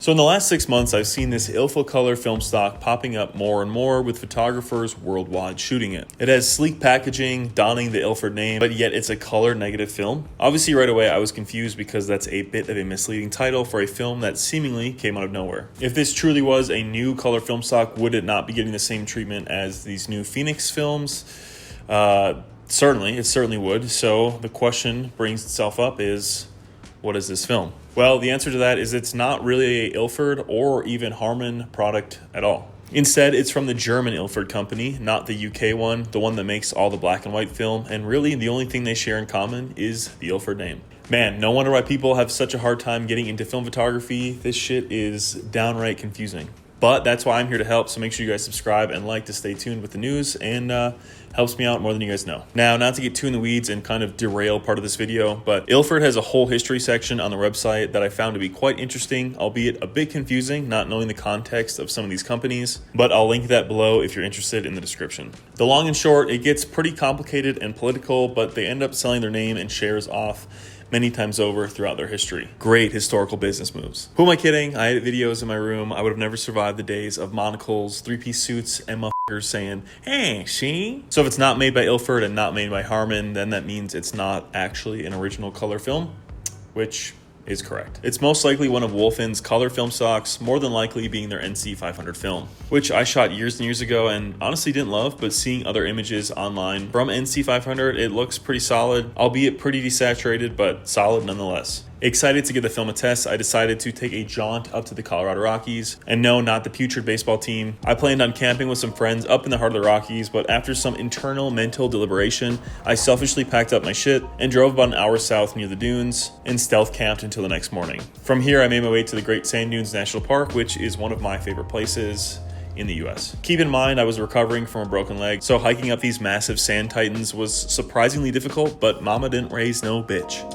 So in the last 6 months, I've seen this Ilfocolor film stock popping up more and more with photographers worldwide shooting it. It has sleek packaging, donning the Ilford name, but yet it's a color negative film. Obviously right away I was confused because that's a bit of a misleading title for a film that seemingly came out of nowhere. If this truly was a new color film stock, would it not be getting the same treatment as these new Phoenix films? Certainly, it certainly would. So the question brings itself up is, what is this film? Well, the answer to that is it's not really a Ilford or even Harman product at all. Instead, it's from the German Ilford company, not the UK one, the one that makes all the black and white film, and really the only thing they share in common is the Ilford name. Man, no wonder why people have such a hard time getting into film photography. This shit is downright confusing. But that's why I'm here to help, so make sure you guys subscribe and like to stay tuned with the news, and helps me out more than you guys know. Now, not to get too in the weeds and kind of derail part of this video, but Ilford has a whole history section on the website that I found to be quite interesting, albeit a bit confusing, not knowing the context of some of these companies, but I'll link that below if you're interested in the description. The long and short, it gets pretty complicated and political, but they end up selling their name and shares off many times over throughout their history. Great historical business moves. Who am I kidding? I edit videos in my room. I would have never survived the days of monocles, three-piece suits, and motherfuckers saying, hey, see? So if it's not made by Ilford and not made by Harman, then that means it's not actually an original color film, which is correct. It's most likely one of Wolfen's color film stocks, more than likely being their NC 500 film, which I shot years and years ago and honestly didn't love, but seeing other images online from NC 500, it looks pretty solid, albeit pretty desaturated, but solid nonetheless. Excited to give the film a test, I decided to take a jaunt up to the Colorado Rockies. And no, not the putrid baseball team. I planned on camping with some friends up in the heart of the Rockies, but after some internal mental deliberation, I selfishly packed up my shit and drove about an hour south near the dunes and stealth camped until the next morning. From here, I made my way to the Great Sand Dunes National Park, which is one of my favorite places in the US. Keep in mind, I was recovering from a broken leg, so hiking up these massive sand titans was surprisingly difficult, but mama didn't raise no bitch.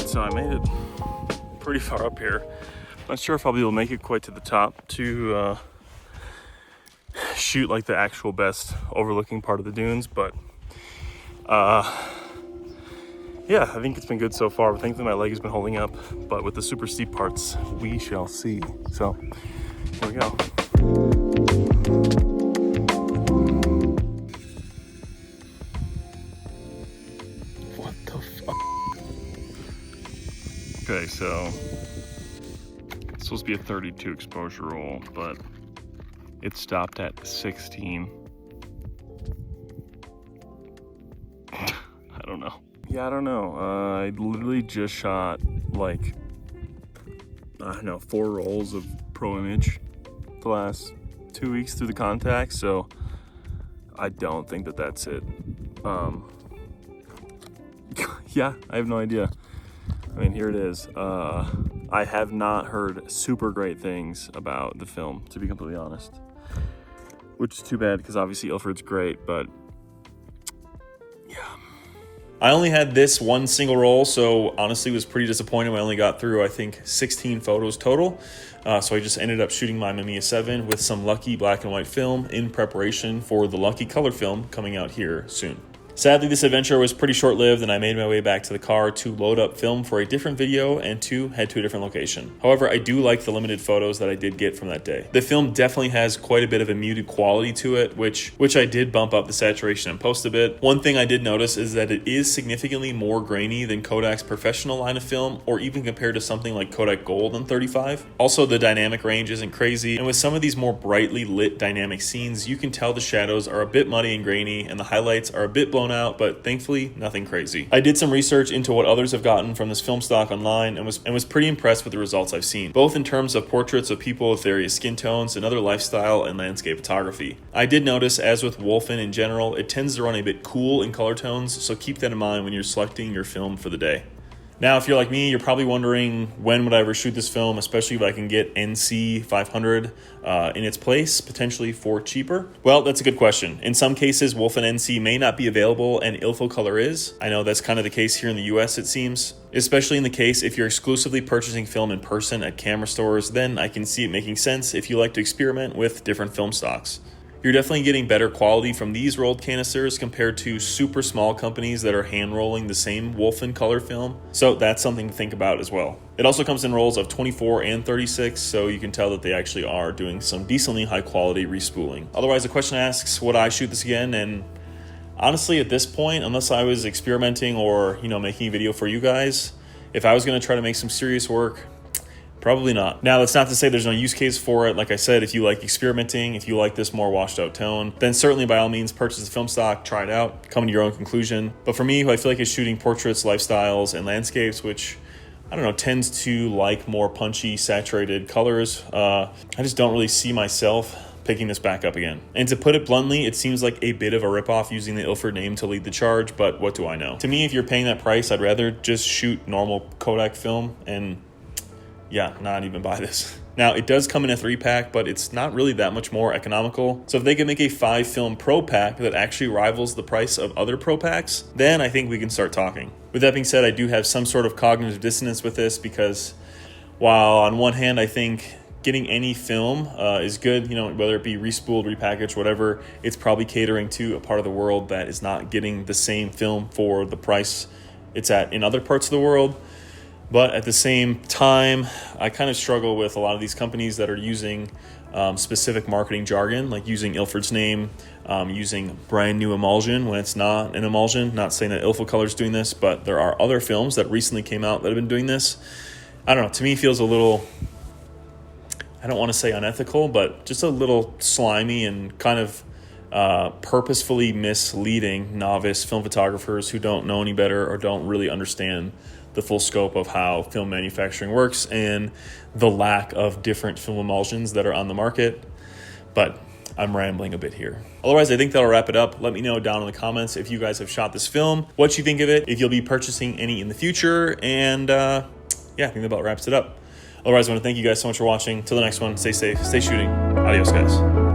So I made it pretty far up here. Not sure if I'll be able to make it quite to the top to shoot like the actual best overlooking part of the dunes, but yeah, I think it's been good so far. Thankfully my leg has been holding up, but with the super steep parts, we shall see. So here we go. What the fuck? Okay, so it's supposed to be a 32 exposure roll, but it stopped at 16. I don't know. Yeah, I don't know. I literally just shot like, I don't know, 4 rolls of Pro Image the last 2 weeks through the contacts, so I don't think that that's it. Yeah, I have no idea. I mean, here it is. I have not heard super great things about the film, to be completely honest. Which is too bad, because obviously Ilford's great, but yeah. I only had this one single roll, so honestly was pretty disappointed. I only got through, I think, 16 photos total. So I just ended up shooting my Mamiya 7 with some lucky black and white film in preparation for the lucky color film coming out here soon. Sadly, this adventure was pretty short-lived, and I made my way back to the car to load up film for a different video and to head to a different location. However, I do like the limited photos that I did get from that day. The film definitely has quite a bit of a muted quality to it, which I did bump up the saturation and post a bit. One thing I did notice is that it is significantly more grainy than Kodak's professional line of film, or even compared to something like Kodak Gold on 35. Also, the dynamic range isn't crazy, and with some of these more brightly lit dynamic scenes, you can tell the shadows are a bit muddy and grainy, and the highlights are a bit blown out, but thankfully nothing crazy. I did some research into what others have gotten from this film stock online and was pretty impressed with the results I've seen, both in terms of portraits of people with various skin tones and other lifestyle and landscape photography. I did notice, as with Wolfen in general, it tends to run a bit cool in color tones, so keep that in mind when you're selecting your film for the day. Now, if you're like me, you're probably wondering, when would I ever shoot this film, especially if I can get NC 500 in its place, potentially for cheaper? Well, that's a good question. In some cases, Wolfen NC may not be available and Ilfocolor is. I know that's kind of the case here in the US, it seems. Especially in the case if you're exclusively purchasing film in person at camera stores, then I can see it making sense if you like to experiment with different film stocks. You're definitely getting better quality from these rolled canisters compared to super small companies that are hand rolling the same Wolfen color film. So that's something to think about as well. It also comes in rolls of 24 and 36, so you can tell that they actually are doing some decently high quality respooling. Otherwise, the question asks, would I shoot this again? And honestly, at this point, unless I was experimenting or, making a video for you guys, if I was going to try to make some serious work, probably not. Now, that's not to say there's no use case for it. Like I said, if you like experimenting, if you like this more washed out tone, then certainly by all means purchase the film stock, try it out, come to your own conclusion. But for me, who I feel like is shooting portraits, lifestyles, and landscapes, which tends to like more punchy, saturated colors, I just don't really see myself picking this back up again. And to put it bluntly, it seems like a bit of a ripoff using the Ilford name to lead the charge, but what do I know? To me, if you're paying that price, I'd rather just shoot normal Kodak film and not even buy this. Now, it does come in a 3-pack, but it's not really that much more economical. So if they can make a 5-film Pro Pack that actually rivals the price of other Pro Packs, then I think we can start talking. With that being said, I do have some sort of cognitive dissonance with this because while on one hand, I think getting any film is good, whether it be respooled, repackaged, whatever, it's probably catering to a part of the world that is not getting the same film for the price it's at in other parts of the world. But at the same time, I kind of struggle with a lot of these companies that are using specific marketing jargon, like using Ilford's name, using brand new emulsion when it's not an emulsion. Not saying that Ilfocolor is doing this, but there are other films that recently came out that have been doing this. I don't know, to me it feels a little, I don't want to say unethical, but just a little slimy and kind of purposefully misleading novice film photographers who don't know any better or don't really understand the full scope of how film manufacturing works and the lack of different film emulsions that are on the market. But I'm rambling a bit here. Otherwise, I think that'll wrap it up. Let me know down in the comments if you guys have shot this film, what you think of it, if you'll be purchasing any in the future, and I think that about wraps it up. Otherwise, I want to thank you guys so much for watching. Till the next one, stay safe, stay shooting. Adios, guys.